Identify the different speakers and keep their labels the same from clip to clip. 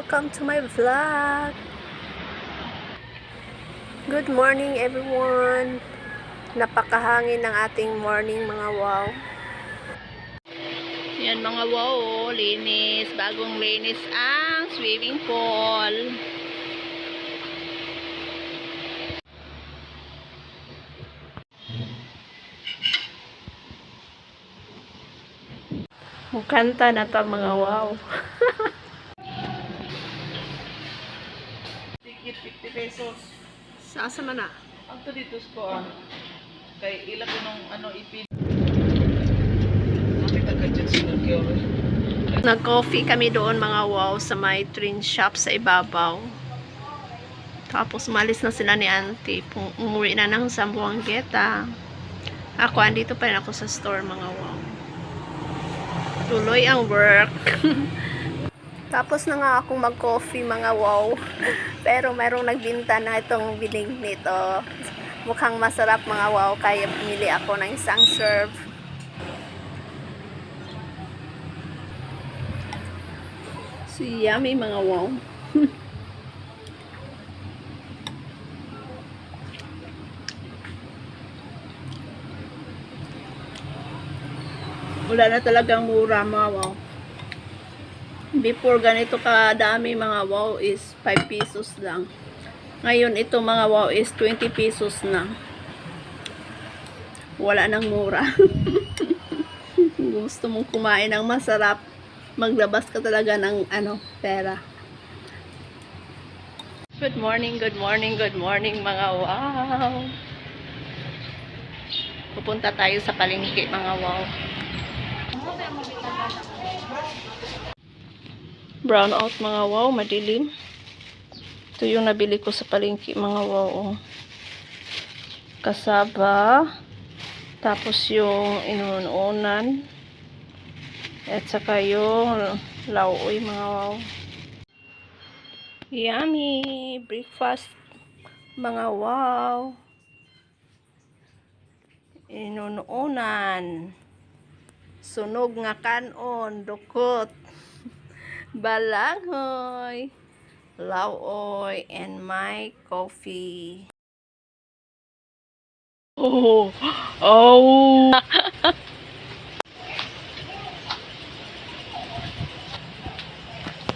Speaker 1: welcome to my vlog. Good morning everyone. Napakahangin ng ating morning mga wow. Yan mga wow, linis, bagong linis ang swimming pool. Mukanta na to mga wow.
Speaker 2: Tikit 50 pesos.
Speaker 1: Sasa man na?
Speaker 2: Ang to dito ko kay ila ko nung ipin. Nakita ka dyan sila kayo.
Speaker 1: Nag-coffee kami doon mga wow sa may train shop sa ibabaw. Tapos umalis na sila ni auntie. Umuwi na ng Zamboangueta. Ako andito pa rin ako sa store mga wow. Tuloy ang work. Tapos na nga akong mag-coffee mga wow. Pero mayroong nagbinta na itong biling nito. Mukhang masarap mga wow. Kaya pumili ako ng isang serve. So yummy mga wow. Wala na talagang mura mga wow. Before ganito kadami mga wow is 5 pesos lang. Ngayon ito mga wow is 20 pesos na. Wala nang mura. Kung gusto mong kumain ng masarap, maglabas ka talaga ng pera. Good morning, good morning, good morning mga wow. Pupunta tayo sa palengke mga wow. Brown out mga wow, madilim. Ito yung nabili ko sa palengke mga wow. Oh. Kasaba. Tapos yung inuunan. At saka yung lauoy mga wow. Yummy! Breakfast mga wow. Inuunan. Sunog nga kanon. Dukot. Balanghoy. Lauoy and my coffee. Oh, oh.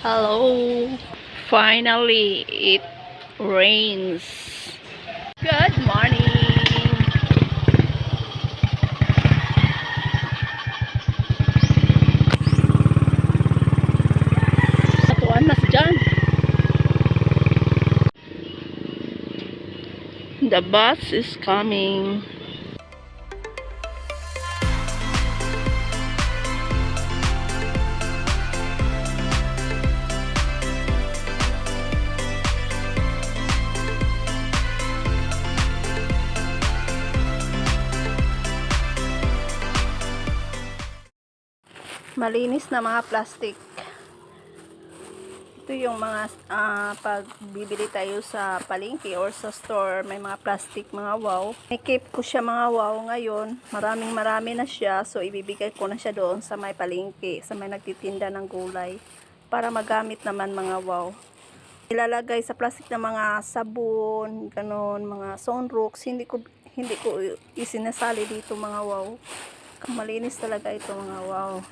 Speaker 1: Hello. Finally, it rains. Good morning. Satuan na si John. The bus is coming. Malinis na mga plastic. Ito yung mga pag bibili tayo sa palengke or sa store, may mga plastic mga wow. May keep ko siya mga wow ngayon. Marami na siya. So ibibigay ko na siya doon sa may palengke, sa may nagtitinda ng gulay para magamit naman mga wow. Ilalagay sa plastic na mga sabon, ganon, mga sunrocks. Hindi ko isinasali dito mga wow. Malinis talaga ito mga wow.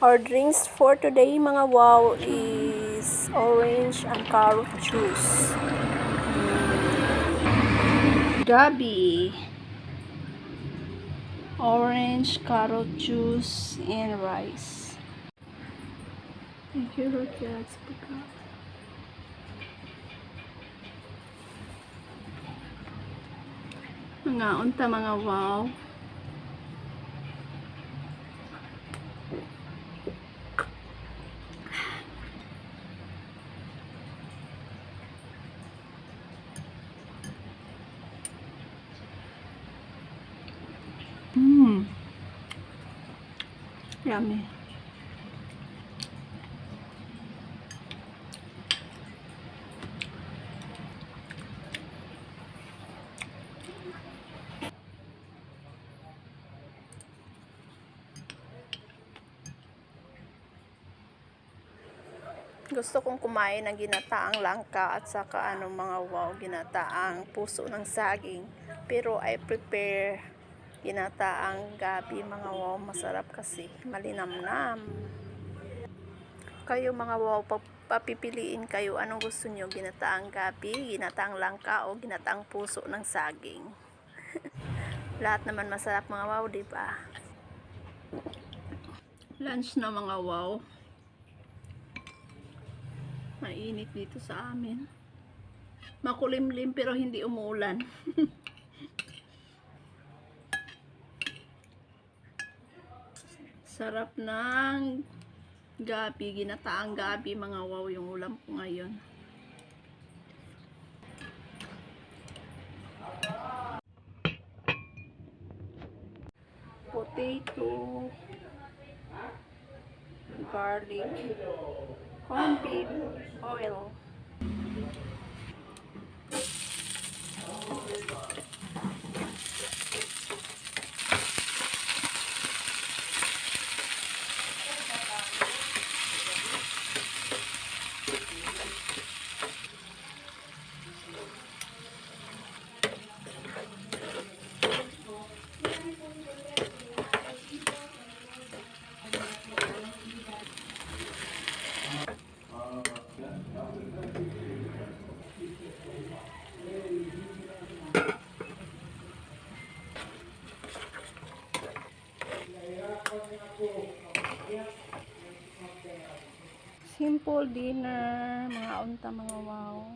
Speaker 1: Our drinks for today mga wow is orange and carrot juice. Gabi. Orange, carrot juice, and rice. Thank you, Rokia. Mga unta mga wow. Yummy. Gusto kong kumain ng ginataang langka at saka mga wow, ginataang puso ng saging. Pero I prepare ginataang gabi mga wow, masarap kasi malinamnam. Kayo mga wow, papipiliin kayo anong gusto nyo, ginataang gabi, ginataang langka o ginataang puso ng saging. Lahat naman masarap mga wow, di ba? Lunch na mga wow. Mainit dito sa amin. Makulimlim pero hindi umuulan. Sarap ng gabi, ginataang gabi mga wow, yung ulam ko ngayon. Potato, garlic, corned beef, oil. Simple dinner, mga unta mga wow.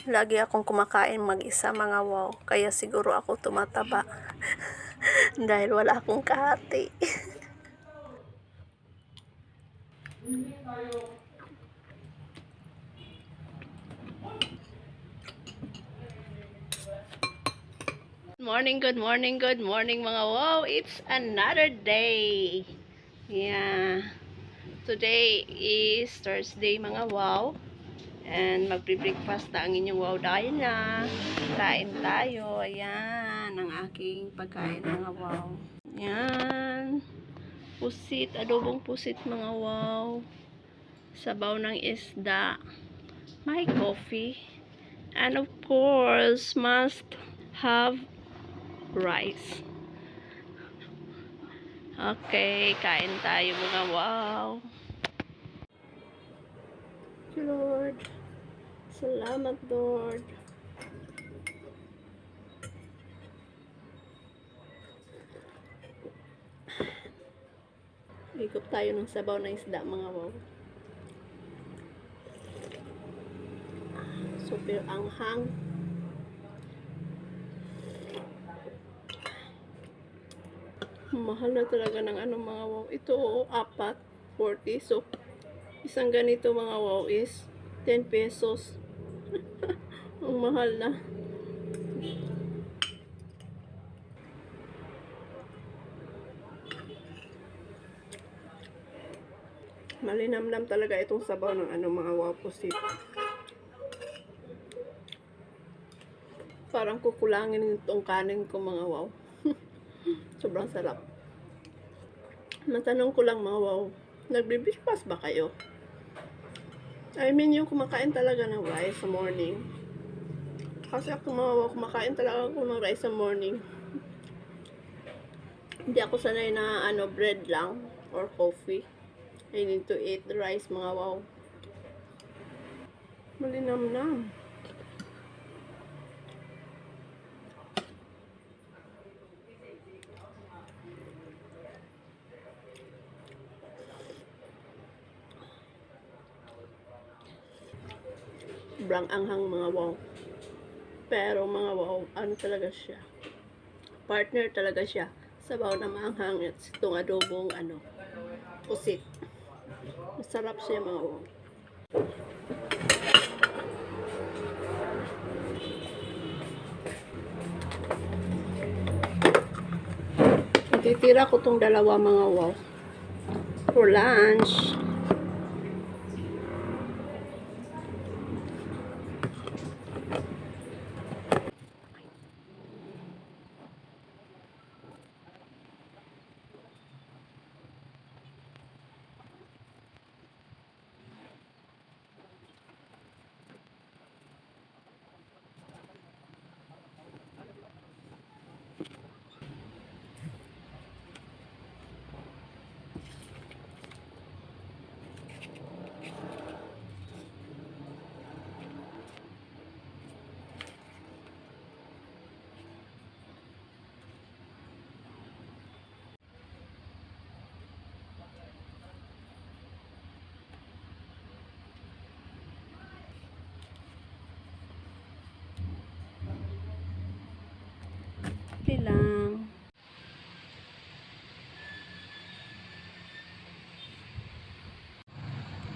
Speaker 1: Lagi akong kumakain mag-isa mga wow, kaya siguro ako tumataba. Dahil wala akong kahati. Good morning mga wow. It's another day. Yeah. Today is Thursday mga wow. And magbre-breakfast na ang inyong wow dahil na. Kain tayo. Ayan. Ang aking pagkain mga wow. Ayan. Pusit. Adobong pusit mga wow. Sabaw ng isda. My coffee. And of course, must have rice. Okay, kain tayo mga wow. Lord, salamat Lord. Ikot tayo ng sabaw ng isda mga wow. Super anghang. Mahal na talaga ng mga wow. Ito, 4, 40. So, isang ganito mga wow is 10 pesos. Ang mahal na. Malinamnam talaga itong sabaw ng mga wow pusit. Parang kukulangin itong kanin ko mga wow. Sobrang sarap. Matanong ko lang mga wow, nagbe-breakfast ba kayo? I mean yung kumakain talaga ng rice sa morning. Kasi ako mga wow, kumakain talaga ako ng rice sa morning. Hindi ako sanay na bread lang or coffee. I need to eat the rice mga wow. Malinamnam. Sobrang anghang mga wow. Pero mga wow, talaga siya. Partner talaga siya. Sabaw na maanghang at itong adobong pusit. Masarap siya mga wow. Titira ko tong dalawa mga wow for lunch. simple lang.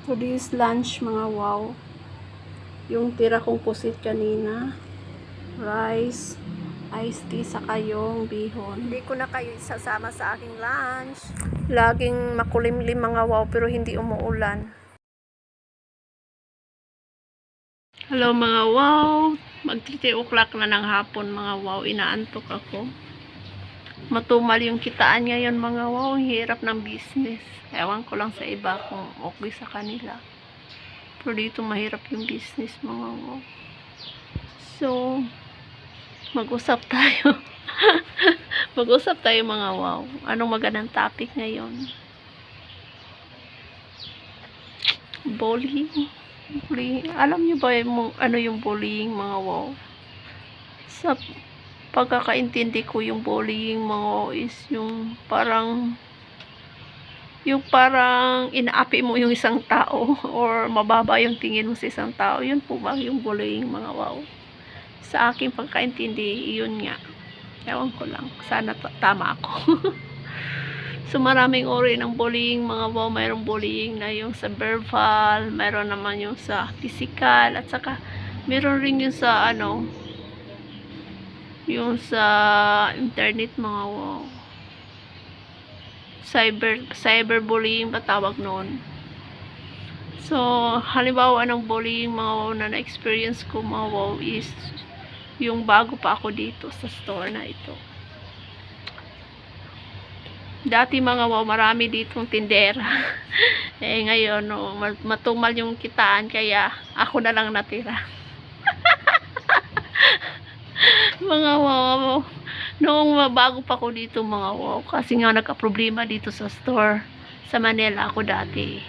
Speaker 1: For this lunch mga wow, yung tira kong pusit kanina, rice, iced tea, saka yung bihon. Hindi ko na kayo isasama sa aking lunch. Laging makulimlim mga wow, pero hindi umuulan. Hello mga wow, mag 3 o'clock na ng hapon mga wow, inaantok ako. Matumal yung kitaan ngayon mga wow, hirap ng business. Ewan ko lang sa iba kung okay sa kanila. Pero dito mahirap yung business mga wow. So, mag-usap tayo. Mag-usap tayo mga wow. Anong magandang topic ngayon? Bullying. Alam niyo ba yung, ano yung bullying mga wow? Sa pagkakaintindi ko yung bullying mga wow is yung parang inaapi mo yung isang tao or mababa yung tingin mo sa isang tao. Yun po ba yung bullying mga wow? Sa aking pagkaintindi, yun nga. Ewan ko lang. Sana tama ako. So, maraming uri ng bullying, mga wow. Mayroong bullying na yung sa verbal, mayroon naman yung sa physical, at saka, mayroon rin yung sa, yung sa internet, mga wow. Cyberbullying ba tawag noon? So, halimbawa ng bullying, mga wow, na na-experience ko, mga wow, is yung bago pa ako dito sa store na ito. Dati mga wow, marami ditong tindera. Ngayon, no, matumal yung kitaan, kaya ako na lang natira. Mga wow, noong bago pa ako dito mga wow, kasi nga nagka-problema dito sa store. Sa Manila ako dati.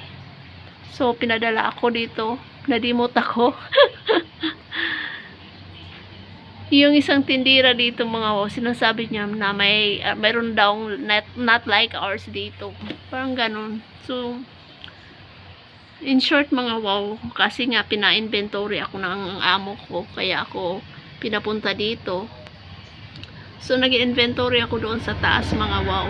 Speaker 1: So, pinadala ako dito. Nadimot ako. Yung isang tindira dito mga wow, sinasabi niya na mayroon daw not like ours dito. Parang ganun. So, in short mga wow, kasi nga pina-inventory ako ng amo ko, kaya ako pinapunta dito. So, nag-inventory ako doon sa taas mga wow.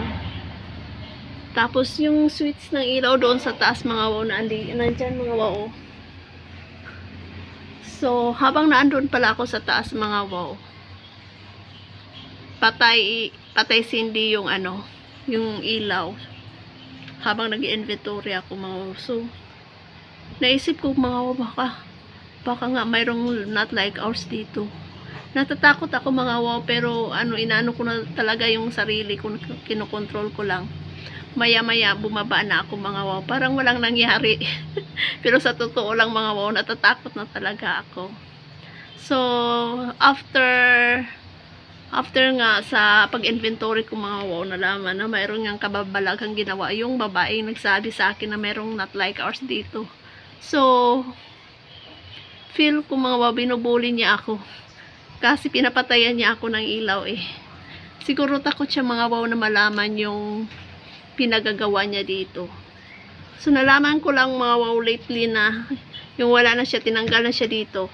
Speaker 1: Tapos, yung switch ng ilaw doon sa taas mga wow, nandyan mga wow. So, habang naandun pala ako sa taas mga wow, patay sindi yung yung ilaw. Habang nag-inventory ako mga wow. So, naisip ko mga wow, baka nga mayroong not like ours dito. Natatakot ako mga wow, pero inaano ko na talaga yung sarili ko, kinokontrol ko lang. Maya-maya bumaba na ako mga wow, parang walang nangyari. Pero sa totoo lang mga wow, natatakot na talaga ako. So, after nga sa pag-inventory ko mga wow, nalaman na mayroong ngang kababalaghang ginawa yung babaeng nagsabi sa akin na mayroong not like ours dito. So, feel ko mga wow, binubuli niya ako. Kasi pinapatayan niya ako ng ilaw eh. Siguro takot siya mga wow na malaman yung pinagagawa niya dito. So, nalaman ko lang mga wow lately na yung wala na siya, tinanggal na siya dito.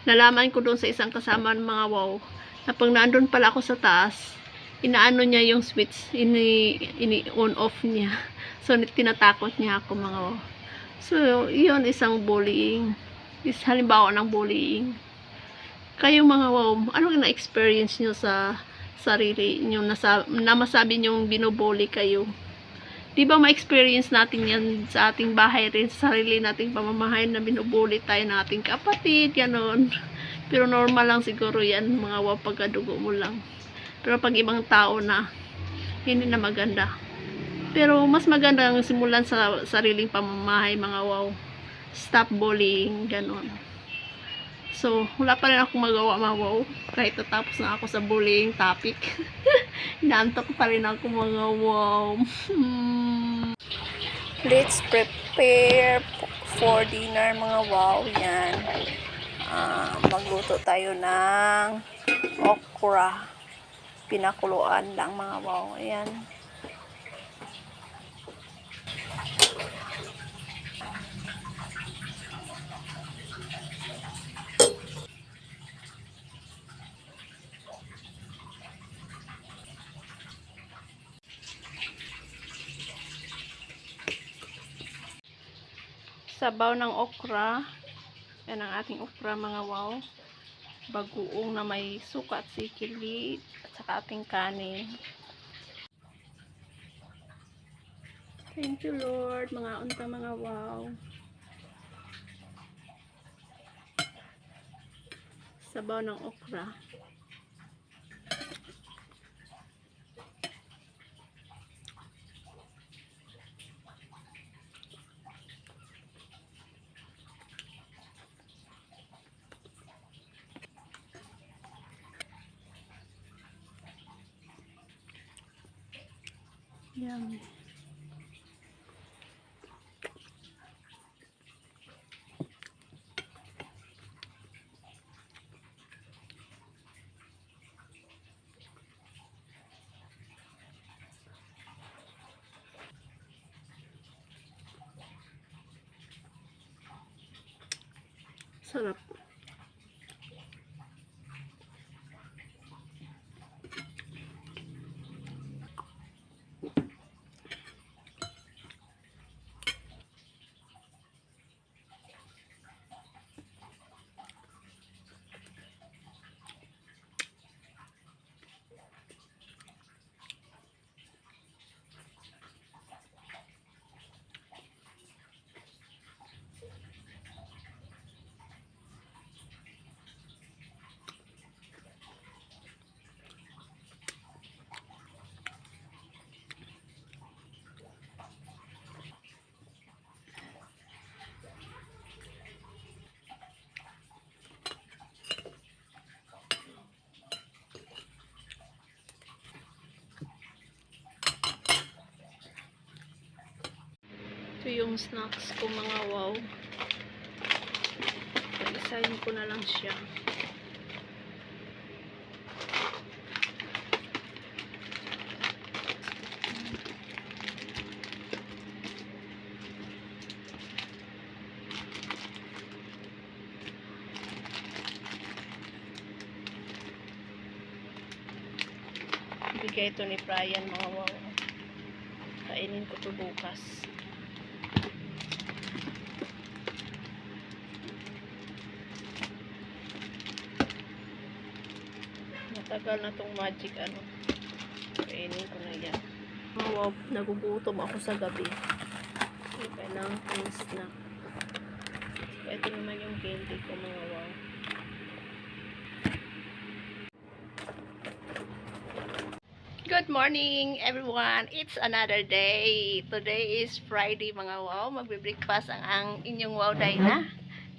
Speaker 1: Nalaman ko doon sa isang kasama mga wow na pag naandun pala ako sa taas, inaano niya yung switch, on off niya. So, tinatakot niya ako mga wow. So, yun isang bullying. Halimbawa ng bullying. Kayo mga wow, anong na-experience nyo sa sarili nyo na masabi nyong binubully kayo? Di ba ma-experience natin yan sa ating bahay rin, sa sarili nating pamamahay na binubully tayo ng ating kapatid, ganon. Pero normal lang siguro yan, mga wow, pagkadugo mo lang. Pero pag ibang tao na, hindi na maganda. Pero mas maganda ang simulan sa sariling pamamahay, mga wow. Stop bullying, ganon. So, wala pa rin akong magawa mga wow. Kahit natapos na ako sa bullying topic. Inaantok pa rin ako mga wow. Let's prepare for dinner mga wow. Yan. Magluto tayo ng okra. Pinakuluan lang mga wow. Ayan. sabaw ng okra. Yan ang ating okra mga wow. Bagoong na may suka at sikili at saka ating kanin. Thank you Lord, mga unta mga wow. Sabaw ng okra. Yummy. Sarap. Ito yung snacks ko mga wow. Isahin ko na lang siya. Bigay ito ni Brian mga wow. Kainin ko ito bukas. Matagal na tong magic ano. Kainin ko na yan. Mga wow, nagugutom ako sa gabi. So, kailangan ko ng snack. So, ito naman yung candy ko mga wow. Good morning everyone! It's another day. Today is Friday mga wow. Magbe-breakfast ang inyong wow day na.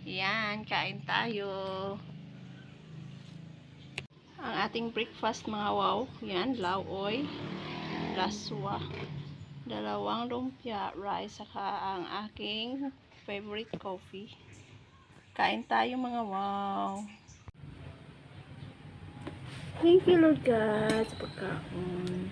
Speaker 1: Yan, kain tayo. Ang ating breakfast mga wow. Yan, laoy, laswa, dalawang lumpia, rice, saka ang aking favorite coffee. Kain tayo mga wow. Thank you Lord God sa pagkaon.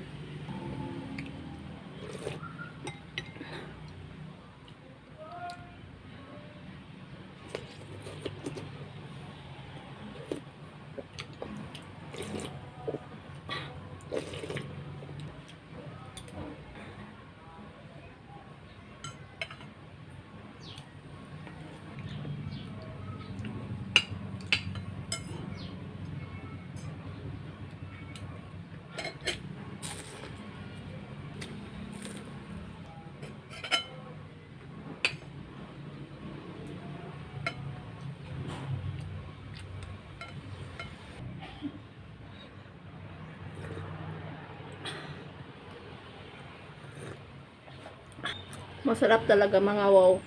Speaker 1: Masarap talaga mga wow.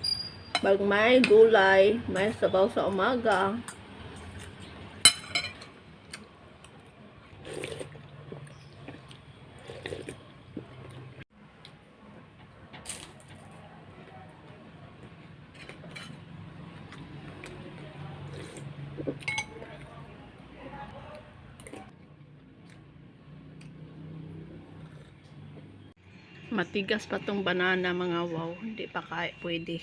Speaker 1: Pag may gulay, may sabaw sa umaga. Matigas pa tong banana mga wow. Hindi pa kaya pwede.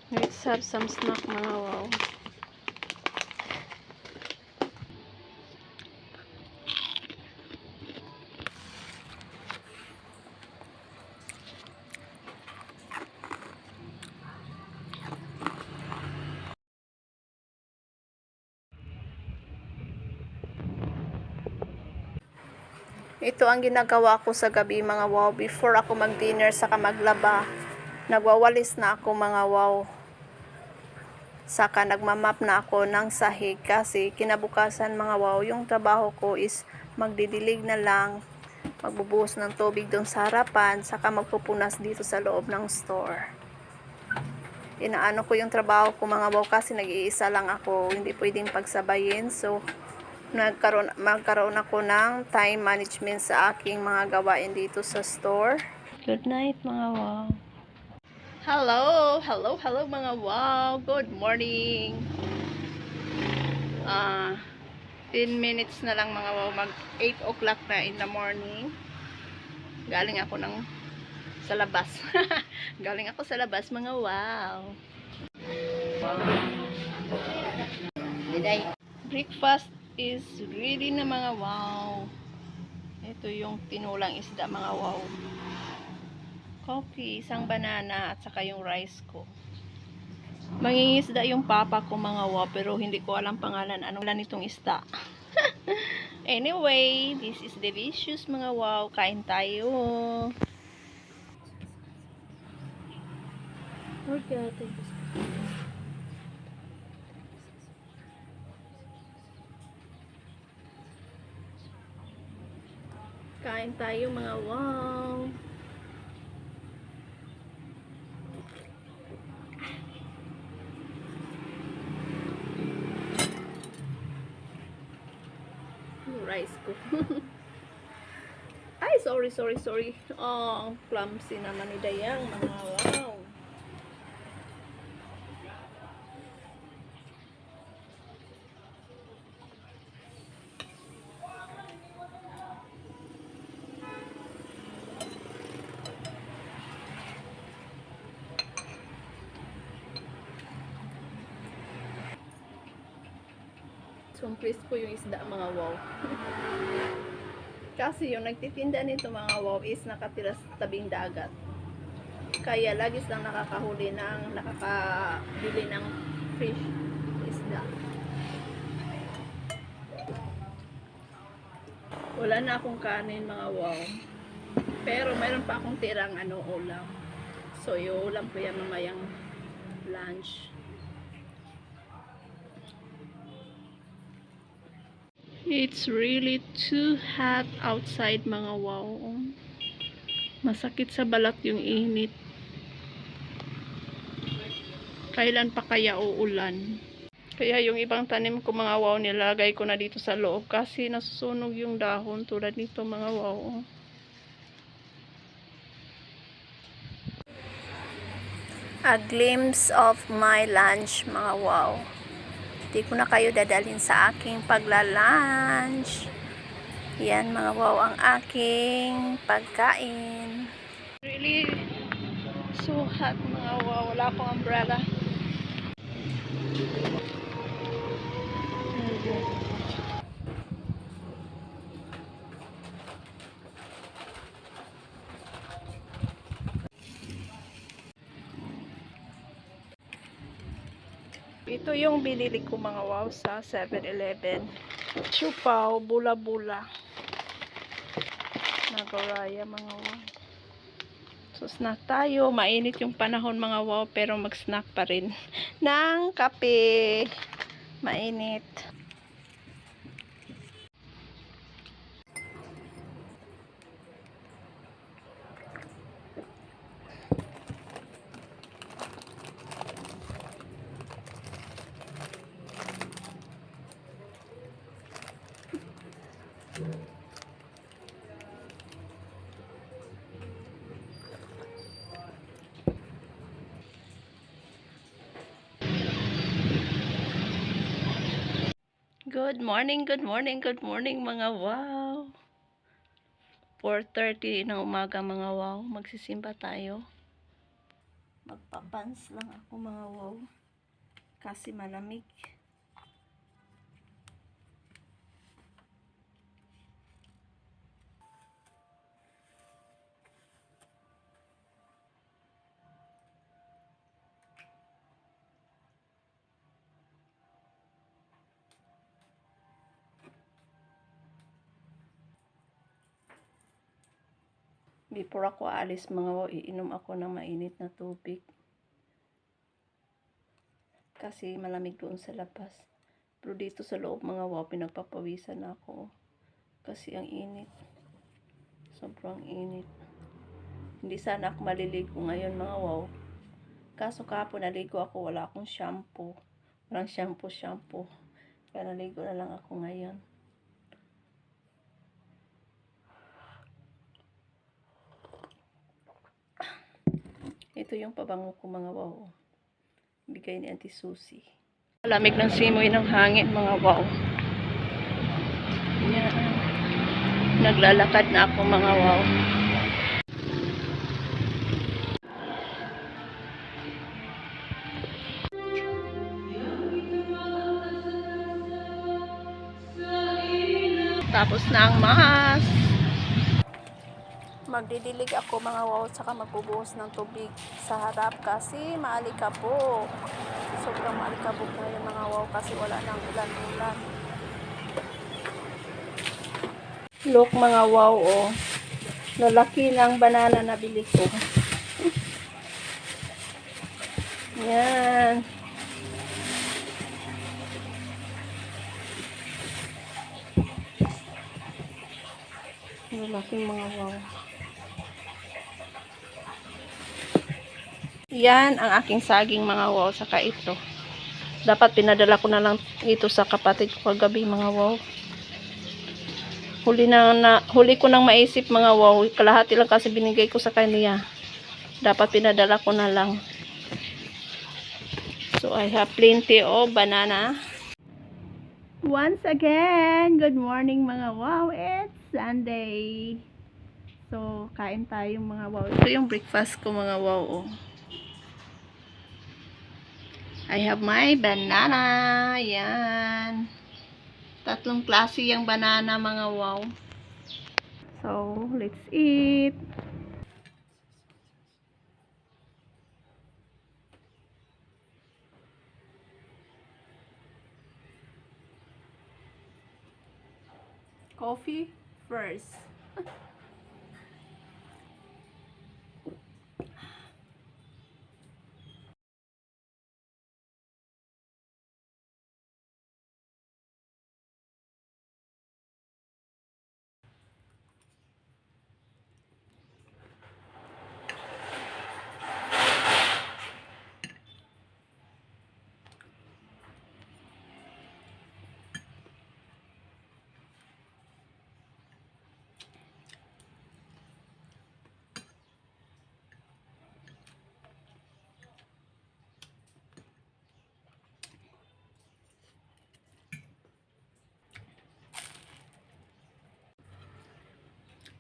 Speaker 1: Let's have some snack mga wow. Ito ang ginagawa ko sa gabi mga wow. Before ako mag-dinner saka maglaba, nagwawalis na ako mga wow. Saka nagmamap na ako ng sahig kasi kinabukasan mga wow, yung trabaho ko is magdidilig na lang, magbubuhos ng tubig doon sa harapan, saka magpupunas dito sa loob ng store. Inaano ko yung trabaho ko mga wow kasi nag-iisa lang ako, hindi pwedeng pagsabayin. So magkaroon ako ng time management sa aking mga gawain dito sa store. Good night mga wow. Hello mga wow. Good morning. 10 minutes na lang mga wow, mag 8 o'clock na in the morning. Galing ako sa labas. Galing ako sa labas mga wow. Breakfast is ready na mga wow. Ito yung tinulang isda mga wow. Coffee, isang banana at saka yung rice ko. Mangingisda yung papa ko mga wow, pero hindi ko alam pangalan ano lang itong isda. Anyway, this is delicious mga wow. Kain tayo. Kain tayo mga wow. Yung rice ko. Ay, sorry. Oh, clumsy naman ni Dayang mga wow. Sumplis ko yung isda mga wow. Kasi yung nagtitinda nito mga wow is nakatira sa tabing dagat. Kaya lagi silang nakakabili ng fish, isda. Wala na akong kanin mga wow. Pero mayroon pa akong tirang ulam. So yung ulam ko yan mamayang lunch. It's really too hot outside mga wow. Masakit sa balat yung init. Kailan pa kaya uulan? Kaya yung ibang tanim ko mga wow nilagay ko na dito sa loob kasi nasusunog yung dahon tulad nito mga wow. A glimpse of my lunch mga wow. Hindi ko na kayo dadalhin sa aking pagla-lunch. Yan mga wow ang aking pagkain. Really so hot mga wow. Wala akong umbrella. Ito yung binili ko mga wow sa 7-Eleven. Chupaw, bula-bula. Nagaraya mga wow. So snack tayo. Mainit yung panahon mga wow pero mag-snack pa rin. Ng kape. Mainit. Good morning mga wow. 4:30 ng umaga mga wow. Magsisimba tayo. Magpapans lang ako mga wow. Kasi malamig. Before ako aalis mga wow, iinom ako ng mainit na tubig. Kasi malamig doon sa labas. Pero dito sa loob mga wow, pinagpapawisan ako. Kasi ang init. Sobrang init. Hindi sana ako maliligo ngayon mga wow. Kaso kahapon naligo ako, wala akong shampoo. Walang shampoo. Kaya naligo na lang ako ngayon. Ito yung pabango ko mga wow. Bigay ni Auntie Susie. Lamig ng simoy ng hangin mga wow. Yan. Naglalakad na ako mga wow. Tapos na ang mas. Magdidilig ako mga wow, saka magbubuhos ng tubig sa harap kasi maalikabok. Sobrang maalikabok ngayon mga wow kasi wala nang ulan-ulan. Look mga wow oh. Lalaki ng banana na bili ko. Yan. Lalaking mga wow. Yan ang aking saging mga wow, saka ito. Dapat pinadala ko na lang ito sa kapatid ko kagabi mga wow. Huli ko nang maisip mga wow, kalahati lang kasi binigay ko sa kanya. Dapat pinadala ko na lang. So I have plenty of banana. Once again, good morning mga wow, it's Sunday. So kain tayo mga wow. Ito yung breakfast ko mga wow oh. I have my banana. Yan. 3 klase yung banana mga wow. So, let's eat. Coffee first.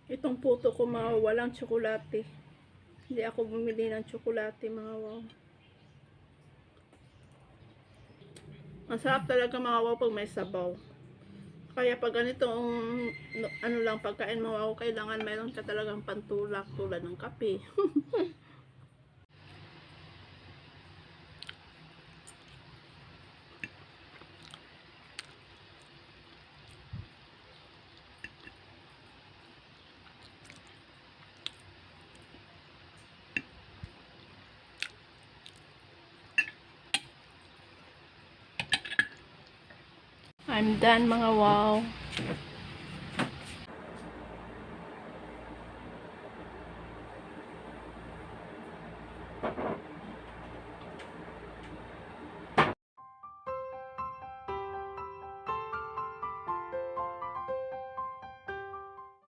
Speaker 1: Itong puto ko mga walang tsokolate. Hindi ako bumili ng tsokolate mga wow. Masarap talaga mga wow pag may sabaw. Kaya pag ganitong ano lang pagkain mga wow, kailangan mayroon ka talagang pantulak tulad ng kape. I'm done mga wow.